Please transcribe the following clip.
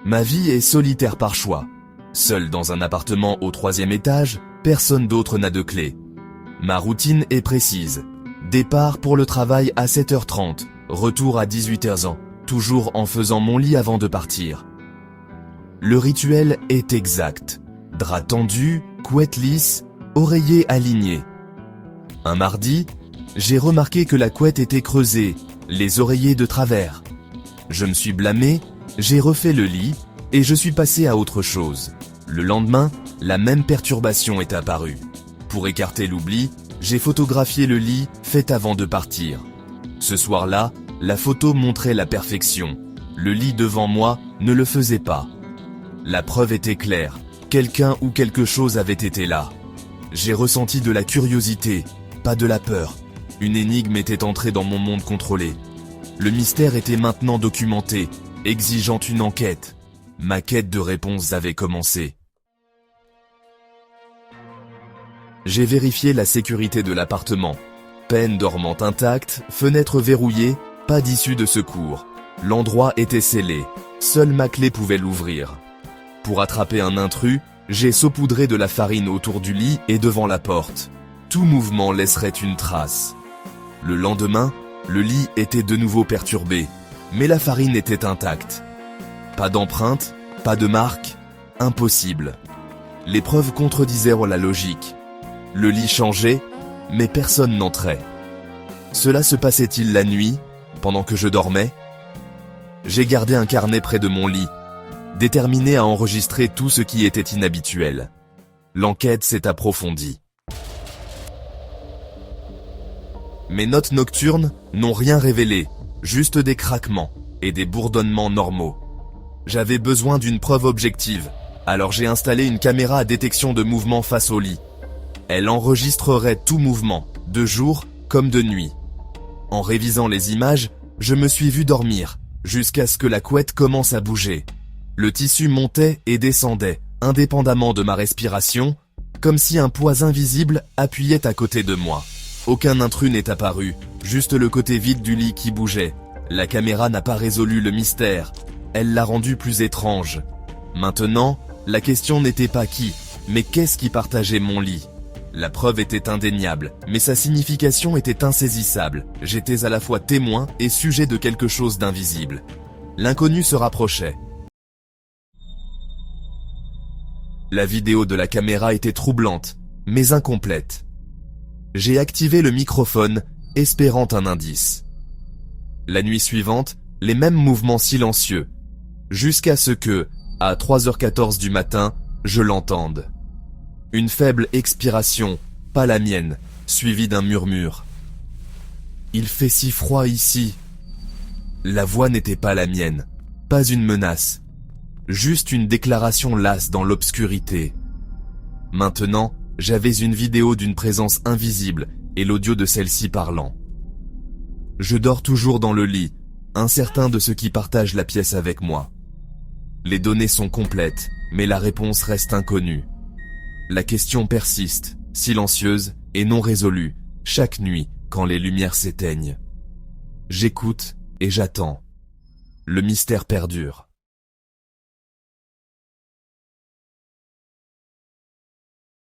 Ma vie est solitaire par choix. Seul dans un appartement au 3e étage, personne d'autre n'a de clé. Ma routine est précise. Départ pour le travail à 7h30, retour à 18h, toujours en faisant mon lit avant de partir. Le rituel est exact. Drap tendu, couette lisse, oreiller aligné. Un mardi, j'ai remarqué que la couette était creusée, les oreillers de travers. Je me suis blâmé, j'ai refait le lit, et je suis passé à autre chose. Le lendemain, la même perturbation est apparue. Pour écarter l'oubli, j'ai photographié le lit fait avant de partir. Ce soir-là, la photo montrait la perfection. Le lit devant moi ne le faisait pas. La preuve était claire, quelqu'un ou quelque chose avait été là. J'ai ressenti de la curiosité, pas de la peur. Une énigme était entrée dans mon monde contrôlé. Le mystère était maintenant documenté, exigeant une enquête. Ma quête de réponses avait commencé. J'ai vérifié la sécurité de l'appartement. Peine dormante intacte, fenêtre verrouillée, pas d'issue de secours. L'endroit était scellé, seule ma clé pouvait l'ouvrir. Pour attraper un intrus, j'ai saupoudré de la farine autour du lit et devant la porte. Tout mouvement laisserait une trace. Le lendemain, le lit était de nouveau perturbé, mais la farine était intacte. Pas d'empreinte, pas de marque, impossible. Les preuves contredisaient la logique. Le lit changeait, mais personne n'entrait. Cela se passait-il la nuit, pendant que je dormais? J'ai gardé un carnet près de mon lit, déterminé à enregistrer tout ce qui était inhabituel. L'enquête s'est approfondie. Mes notes nocturnes n'ont rien révélé, juste des craquements et des bourdonnements normaux. J'avais besoin d'une preuve objective, alors j'ai installé une caméra à détection de mouvement face au lit. Elle enregistrerait tout mouvement, de jour comme de nuit. En révisant les images, je me suis vu dormir, jusqu'à ce que la couette commence à bouger. Le tissu montait et descendait, indépendamment de ma respiration, comme si un poids invisible appuyait à côté de moi. Aucun intrus n'est apparu, juste le côté vide du lit qui bougeait. La caméra n'a pas résolu le mystère, elle l'a rendu plus étrange. Maintenant, la question n'était pas qui, mais qu'est-ce qui partageait mon lit? La preuve était indéniable, mais sa signification était insaisissable. J'étais à la fois témoin et sujet de quelque chose d'invisible. L'inconnu se rapprochait. La vidéo de la caméra était troublante, mais incomplète. J'ai activé le microphone, espérant un indice. La nuit suivante, les mêmes mouvements silencieux, jusqu'à ce que, à 3h14 du matin, je l'entende. Une faible expiration, pas la mienne, suivie d'un murmure. « Il fait si froid ici !» La voix n'était pas la mienne, pas une menace, juste une déclaration lasse dans l'obscurité. Maintenant, j'avais une vidéo d'une présence invisible et l'audio de celle-ci parlant. Je dors toujours dans le lit, incertain de ce qui partage la pièce avec moi. Les données sont complètes, mais la réponse reste inconnue. La question persiste, silencieuse et non résolue, chaque nuit quand les lumières s'éteignent. J'écoute et j'attends. Le mystère perdure.